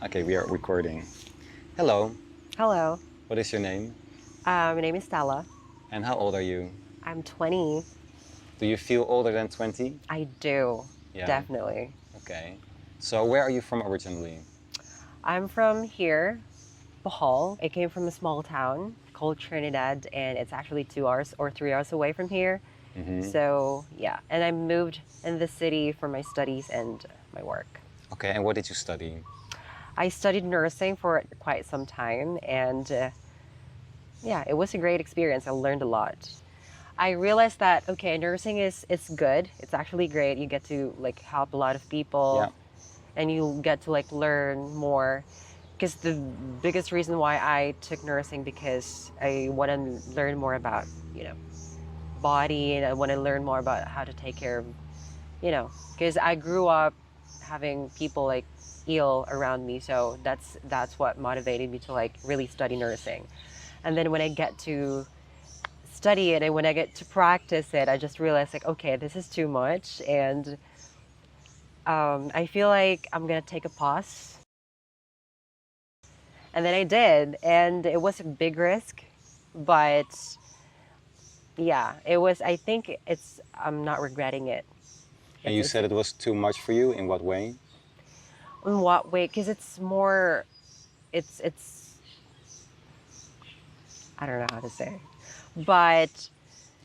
Okay, we are recording. Hello, Hello, what is your name? my name is Stella. And how old are you? I'm 20. Do you feel older than 20? I do, Yeah, definitely. okay. So where are you from originally? I'm from here, Bohol. I came from a small town called Trinidad, and it's actually 2 hours or 3 hours away from here. Mm-hmm. So, yeah, and I moved in the city for my studies and my work. Okay, and what did you study? I studied nursing for quite some time, and yeah, it was a great experience. I learned a lot. I realized that okay, nursing is it's good. It's actually great. You get to like help a lot of Yeah, people and you get to like learn more. Because the biggest reason why I took nursing because I want to learn more about, you know, body and I want to learn more about how to take care of, because I grew up having people like ill around me. So that's what motivated me to like really study nursing. And then when I get to study it and when I get to practice it, I just realized like, okay, this is too much. And I feel like I'm going to take a pause. And then I did. And it was a big risk. But yeah, it was, I think I'm not regretting it. and you It's said it was too much for you. In what way? in what way? Because it's more, it's, I don't know how to say, but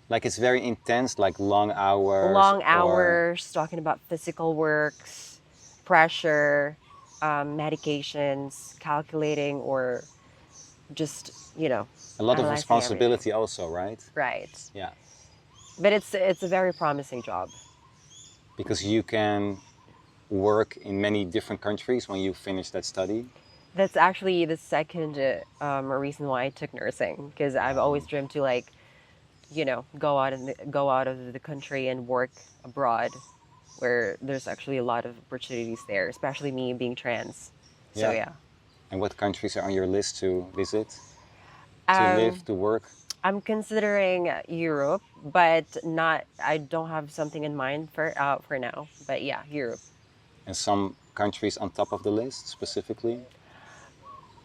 Like it's very intense, like long hours long or hours talking about physical works, pressure, medications, calculating, or just a lot of analyzing everything. responsibility also, right? Right. Yeah, But it's a very promising job. because you can work in many different countries when you finish that study. That's actually the second reason why I took nursing because I've always dreamed to like go out of the country and work abroad where there's actually a lot of opportunities there, especially me being trans. So Yeah. yeah. And what countries are on your list to visit, to live, Um, to work? I'm considering Europe, but not. I don't have something in mind for now. But yeah, Europe. And some countries on top of the list specifically?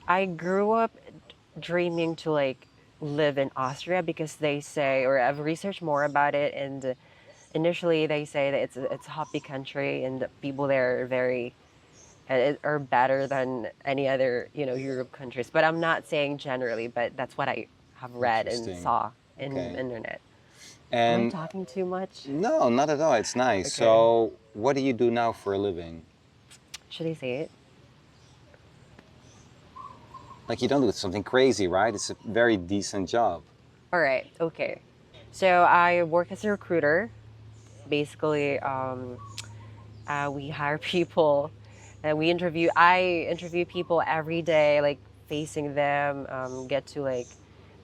I grew up dreaming to like live in Austria because they say, or I've researched more about it, and initially they say that it's a happy country and the people there are very are better than any other Europe countries. But I'm not saying generally, but that's what I have read and Interesting. saw in Okay. internet. Am I And talking too much? no, not at all. It's nice. Okay. So, what do you do now for a living? Should I say it? Like, you don't do something crazy, right? It's a very decent job. All right. Okay. So I work as a recruiter. Basically, we hire people and I interview people every day, like facing them, get to like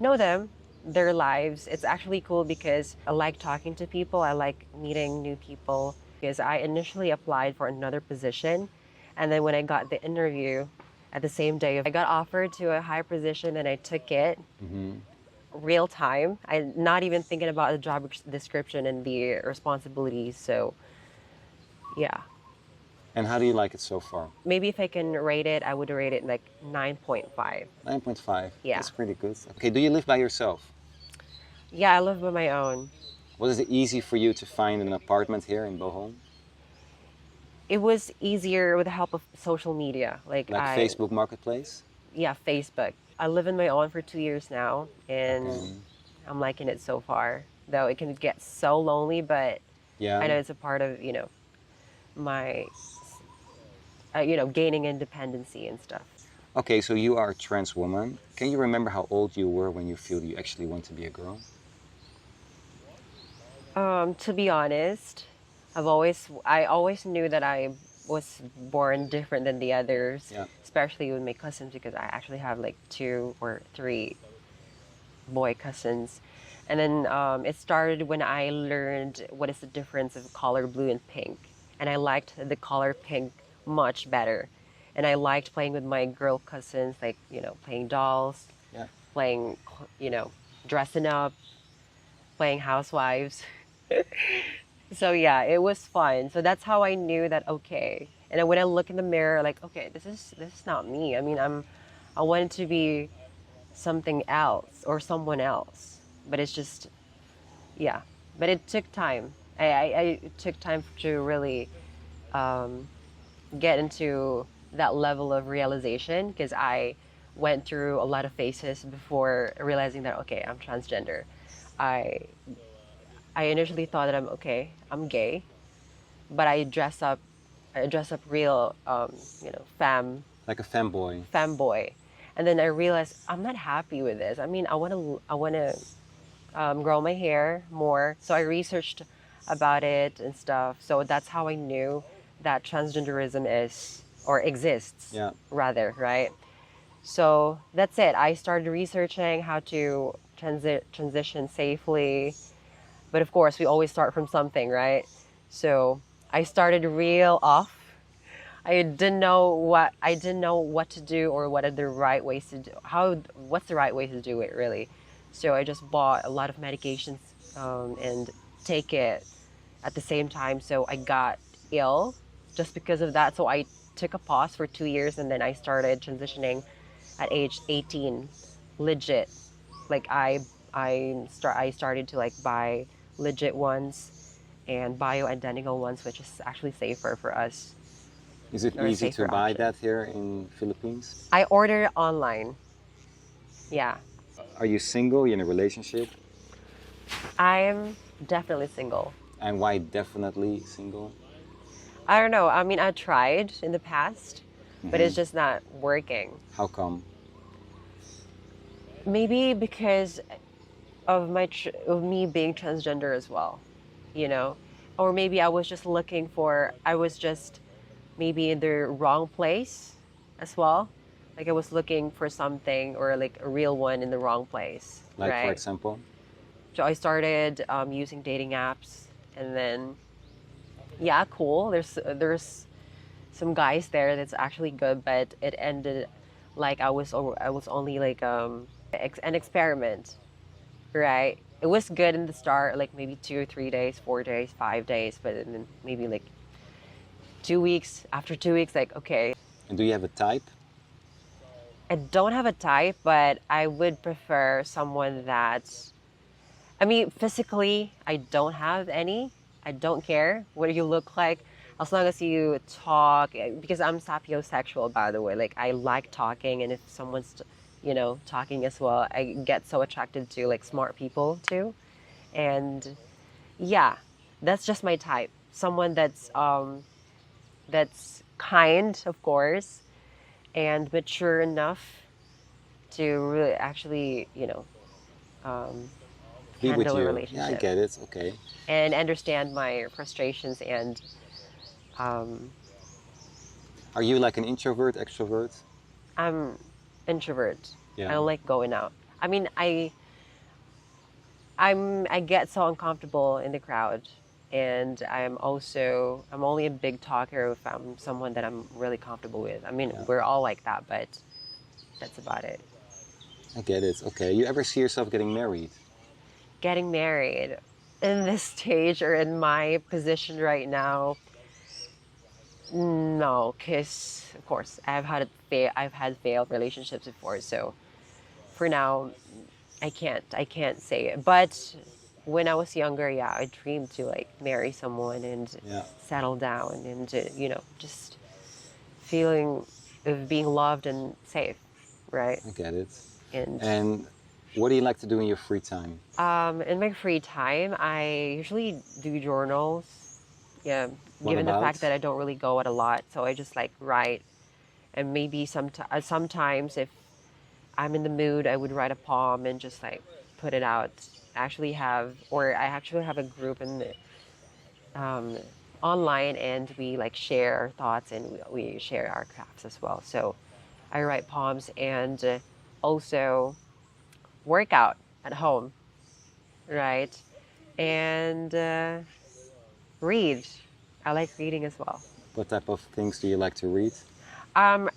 know them, their lives. It's actually cool because I like talking to people. I like meeting new people because I initially applied for another position. And then when I got the interview at the same day, I got offered to a higher position and I took it Hmm. real time. I'm not even thinking about the job description and the responsibilities. So, yeah. And how do you like it so far? Maybe if I can rate it, I would rate it like 9.5. 9.5. Yeah. That's pretty good. Okay, do you live by yourself? Yeah, I live by my own. Was it easy for you to find an apartment here in Bohol? It was easier with the help of social media. Like Facebook Marketplace? Yeah, Facebook. I live in my own for 2 years now, and Okay. I'm liking it so far. Though it can get so lonely, but I Yeah. know it's a part of, my, gaining independency and stuff. Okay, so you are a trans woman. Can you remember how old you were when you feel you actually want to be a girl? To be honest, I always knew that I was born different than the others, Yeah. especially with my cousins because I actually have like two or three boy cousins. And then it started when I learned what is the difference of color blue and pink. And I liked the color pink much better. And I liked playing with my girl cousins, like, playing dolls, Yeah. playing, dressing up, playing housewives. So yeah, it was fun. So that's how I knew that okay. And then when I look in the mirror, like, okay, this is not me. I mean, I wanted to be something else or someone else, but it's just, yeah. But it took time. It took time to really get into that level of realization because I went through a lot of phases before realizing that okay, I'm transgender. I I initially thought that I'm okay, I'm gay, but I dress up real, Like a femboy. femboy, and then I realized I'm not happy with this. I mean, I want to grow my hair more, so I researched about it and stuff. So that's how I knew that transgenderism is or exists, Yeah. rather, right? So that's it. I started researching how to transition safely, but of course, we always start from something, right? So I started real off. I didn't know what to do or what are the right ways to do what's the right way to do it really. So I just bought a lot of medications and take it at the same time. So I got ill just because of that. So I took a pause for 2 years and then I started transitioning at age 18, legit. Like I started to like buy legit ones and bioidentical ones, which is actually safer for us Is it or a easy to safer buy option. that here in Philippines? I ordered online. Yeah, Are you single? You in a relationship? I'm definitely single. And why definitely single? I don't know. I mean, I tried in the past, but it's just not working. How come? Maybe because of of me being transgender as well, you know, or maybe I was just maybe in the wrong place as well. Like I was looking for something or like a real one in the wrong place, Like for right? example? So I started using dating apps, and then yeah, cool. There's some guys there that's actually good, but it ended like I was only like an experiment, right? It was good in the start, like maybe 2 or 3 days, 4 days, 5 days, but then maybe like 2 weeks. After 2 weeks, like okay, And do you have a type? I don't have a type, but I would prefer someone that's. I mean, physically, I don't have any. I don't care what you look like, as long as you talk. Because I'm sapiosexual, by the way. Like I like talking, and if someone's, talking as well, I get so attracted to like smart people too. And yeah, that's just my type. Someone that's kind, of course, and mature enough to really actually, um, Be with handle a you. Yeah, I relationship get it. Okay. and understand my frustrations and um, Are you like an introvert, extrovert? I'm introvert. I Yeah. don't like going out. I mean, I get so uncomfortable in the crowd, and I'm only a big talker if I'm someone that I'm really comfortable with. I mean, Yeah. we're all like that, but that's about it. I get it. Okay. You ever see yourself getting married? Getting married in this stage or in my position right now, no, because of course I've had failed relationships before, so for now I can't say it. But when I was younger, yeah, I dreamed to like marry someone and Yeah. settle down and just feeling of being loved and safe, right? I get it. And And what do you like to do in your free time? in my free time, I usually do journals. Yeah, What given the about? fact that I don't really go out a lot, so I just like write. And maybe sometimes if I'm in the mood, I would write a poem and just like put it out. I actually have a group in the, um, online, and we like share our thoughts and we share our crafts as well. So I write poems and also work out at home, right? And read. I like reading as well. What type of things do you like to read? Um,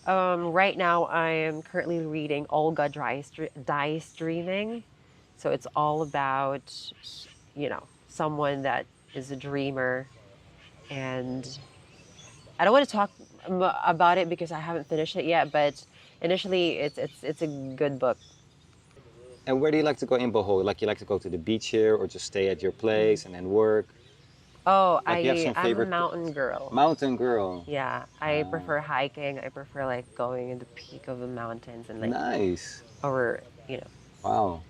right now, I am currently reading Olga Dice Dreaming. So it's all about, someone that is a dreamer and I don't want to talk about it because I haven't finished it yet, but initially it's a good book. And where do you like to go in Bohol? Like you like to go to the beach here or just stay at your Mhm. place and then work? Oh, Like you have some I'm a favorite mountain girl. mountain girl. Yeah, I Ah, prefer hiking. I prefer like going in the peak of the mountains and like nice. over, you know. Wow.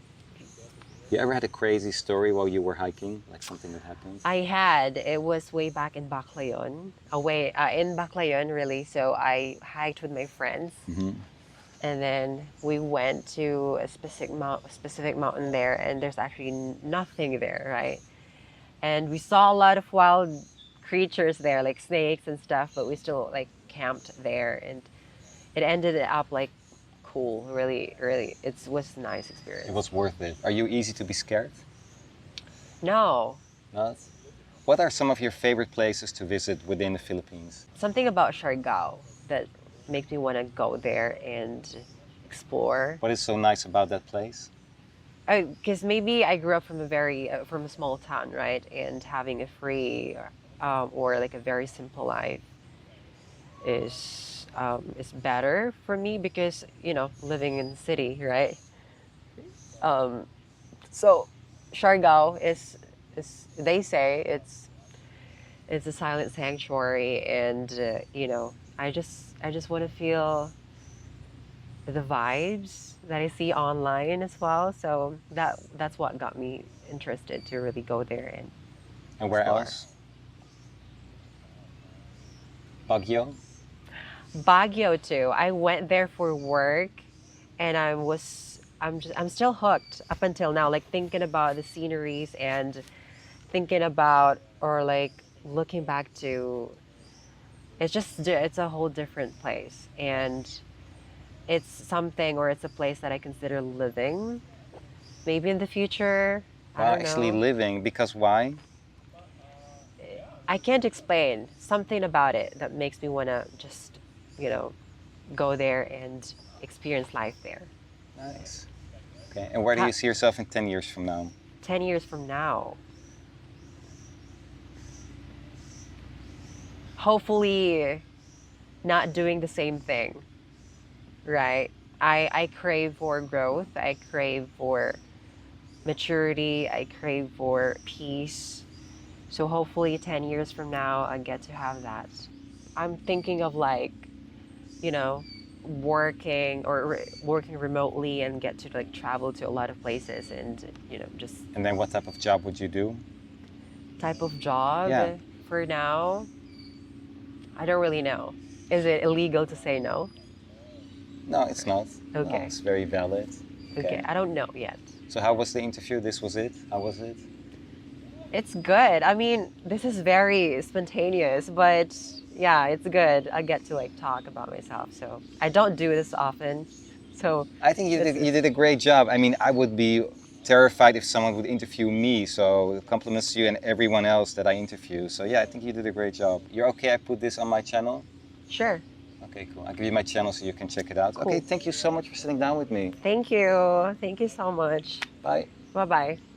You ever had a crazy story while you were hiking? Like something that happened? It was way back in Baclayon, away in Baclayon really. So I hiked with my friends, Hmm. and then we went to a specific mountain there, and there's actually nothing there, right? And we saw a lot of wild creatures there, like snakes and stuff, but we still like camped there, and it ended up like cool, really, really. It was a nice It experience. was worth it. Are you easy to be scared? No, Not? What are some of your favorite places to visit within the Philippines? something about Siargao that makes me want to go there and explore. What is so nice about that place? Because maybe I grew up from from a small town, right? And having a free or like a very simple life is better for me because living in the city, right? Um, so Siargao is they say it's a silent sanctuary, and I just want to feel the vibes that I see online as well. So that's what got me interested to really go there and And where explore. else? Baguio? Baguio too. I went there for work, and I'm still hooked up until now. Like thinking about the sceneries and thinking about or like looking back to it's a whole different place, and it's something or it's a place that I consider living. Maybe in the future, I Well, don't actually know. living, because why? I can't explain something about it that makes me want to just, you know, go there and experience life there. Nice. Okay, and where do Ha- you see yourself in 10 years from now? 10 years from now, hopefully not doing the same thing, right? I crave for growth. I crave for maturity. I crave for peace. So hopefully 10 years from now, I get to have that. I'm thinking of like, you know, working remotely and get to like travel to a lot of places and, just And then what type of job would you do? type of job Yeah. for now. I don't really know. Is it illegal to say no? No, it's not. No, Okay. it's very valid. Okay. Okay. I don't know yet. So how was the interview? This was it? How was it? It's good. I mean, this is very spontaneous, but yeah, it's good. I get to like talk about myself. So I don't do this often. So I think this you is did a great job. I mean, I would be terrified if someone would interview me. So compliments to you and everyone else that I interview. So yeah, I think you did a great job. You're okay? I put this on my channel. sure. Okay, cool. I'll give you my channel so you can check it out. Okay, Cool. thank you so much for sitting down with me. Thank you. Thank you so much. Bye. Bye bye.